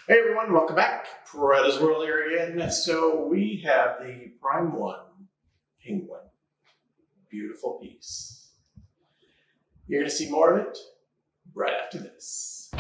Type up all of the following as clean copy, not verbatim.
Hey everyone, welcome back. Preda's World here again. So we have the Prime1 Penguin. Beautiful piece. You're going to see more of it right after this.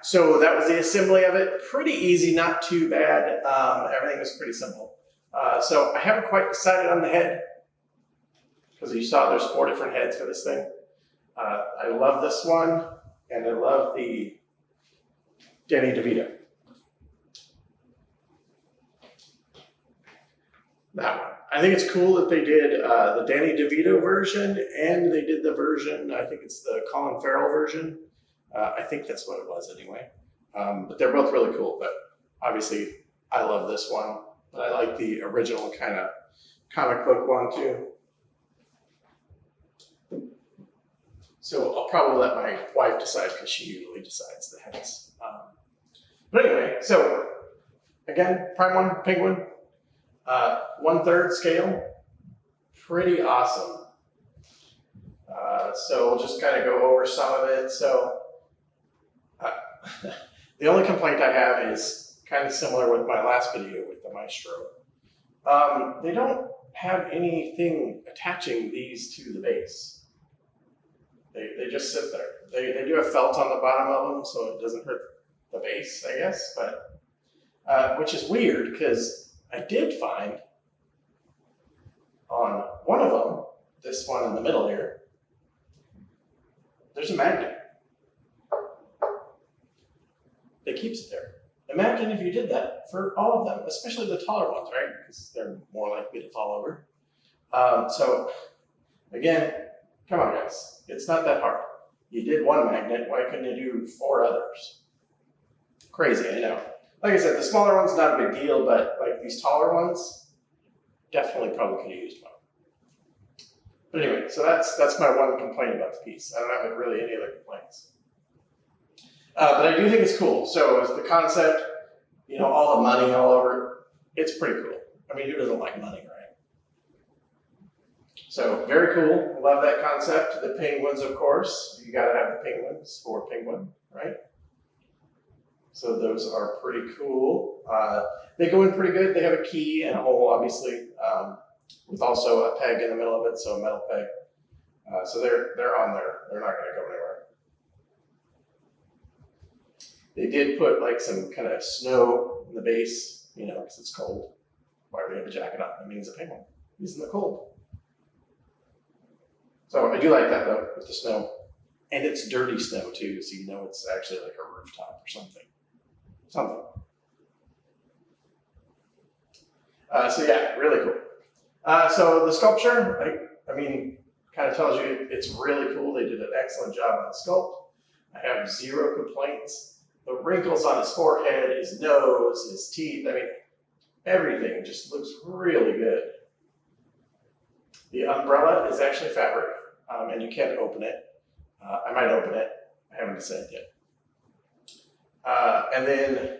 so that was the assembly of it. Pretty easy, not too bad. Everything was pretty simple. So I haven't quite decided on the head, because you saw there's 4 different heads for this thing. I love this one, and I love the Danny DeVito. That one. I think it's cool that they did the Danny DeVito version, and they did the version, I think it's the Colin Farrell version. I think that's what it was anyway. But they're both really cool, but obviously I love this one. But I like the original kind of comic book one too. So I'll probably let my wife decide, because she usually decides the heads. But anyway, so again, Prime1 Penguin, 1/3 scale, pretty awesome. So we'll just kind of go over some of it. So the only complaint I have is kind of similar with my last video with the Maestro. They don't have anything attaching these to the base. They just sit there. They do have felt on the bottom of them, so it doesn't hurt the base, I guess, but which is weird, because I did find on one of them, this one in the middle here, there's a magnet that keeps it there. Imagine if you did that for all of them, especially the taller ones, right? Because they're more likely to fall over. So again, come on guys, it's not that hard. You did one magnet, why couldn't you do 4 others? Crazy, I know. Like I said, the smaller one's not a big deal, but like these taller ones, definitely probably could have used one. But anyway, so that's my one complaint about the piece. I don't have really any other complaints. But I do think it's cool. So as the concept, you know, all the money all over, it's pretty cool. I mean, who doesn't like money, right? So very cool. Love that concept. The penguins, of course. You got to have the penguins for Penguin, right? So those are pretty cool. They go in pretty good. They have a key and a hole, obviously, with also a peg in the middle of it, so a metal peg. So they're on there. They're not going to go anywhere. They did put like some kind of snow in the base, you know, because it's cold. Why would we have a jacket on? That means a penguin. He's in the cold. So I do like that though, with the snow. And it's dirty snow too, so you know it's actually like a rooftop or something. So yeah, really cool. So the sculpture, I mean, kind of tells you it's really cool. They did an excellent job on the sculpt. I have 0 complaints. The wrinkles on his forehead, his nose, his teeth, I mean, everything just looks really good. The umbrella is actually fabric, and you can't open it. I might open it. I haven't decided yet. And then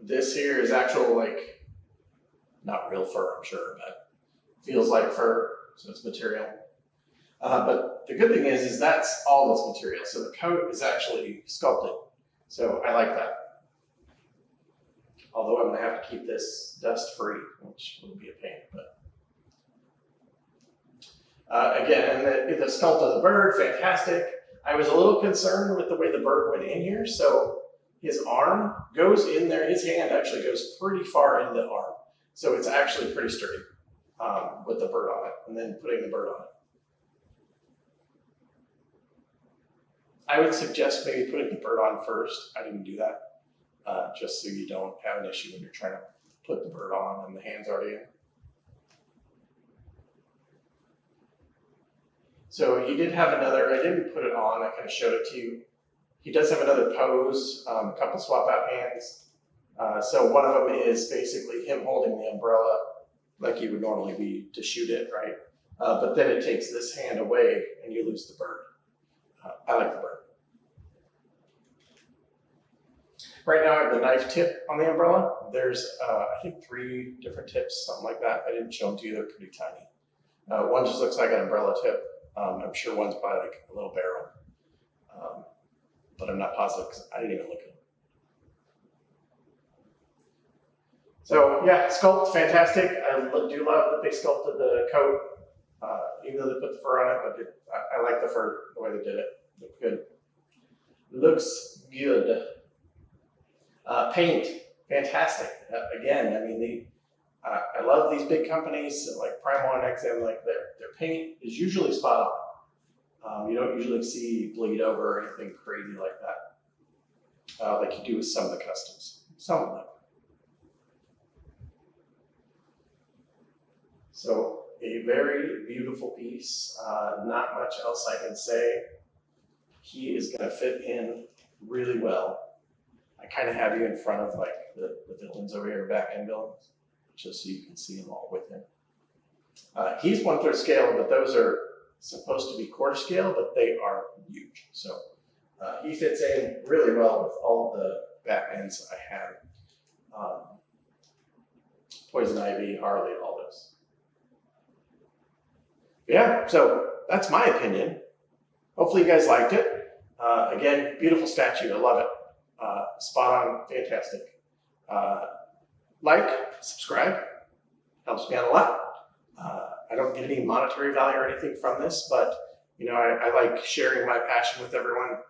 this here is actual, like, not real fur, I'm sure, but feels like fur, so it's material. But the good thing is that's all this material. So the coat is actually sculpted. So I like that. Although I'm gonna have to keep this dust free, which will be a pain, but. Again, and the sculpt of the bird, fantastic. I was a little concerned with the way the bird went in here. So his arm goes in there, his hand actually goes pretty far in the arm. So it's actually pretty sturdy with the bird on it, and then putting the bird on it. I would suggest maybe putting the bird on first. I didn't do that, just so you don't have an issue when you're trying to put the bird on and the hand's already in. So he did have another, I didn't put it on, I kind of showed it to you. He does have another pose, a couple swap out hands. So one of them is basically him holding the umbrella like he would normally be to shoot it, right? But then it takes this hand away and you lose the bird. I like the bird. Right now I have the knife tip on the umbrella. There's, I think 3 different tips, something like that. I didn't show them to you, they're pretty tiny. One just looks like an umbrella tip. I'm sure one's by like a little barrel, but I'm not positive because I didn't even look at it. So yeah, sculpt, fantastic. I do love that they sculpted the coat, even though they put the fur on it, but I like the fur, the way they did it. Looks good. Looks good. Paint, fantastic. Again, I mean, I love these big companies like Prime1, XM, like their paint is usually spot on. You don't usually see bleed over or anything crazy like that, like you do with some of the customs. Some of them. So a very beautiful piece. Not much else I can say. He is going to fit in really well. I kind of have you in front of like the villains over here, back end villains, just so you can see them all with him. He's 1/3 scale, but those are supposed to be quarter scale, but they are huge. So he fits in really well with all the Batmans I have. Poison Ivy, Harley, all those. Yeah, so that's my opinion. Hopefully you guys liked it. Again, beautiful statue, I love it. Spot on, fantastic. Like, subscribe, helps me out a lot. I don't get any monetary value or anything from this, but you know, I like sharing my passion with everyone,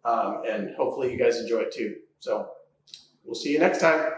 and hopefully you guys enjoy it too. So we'll see you next time.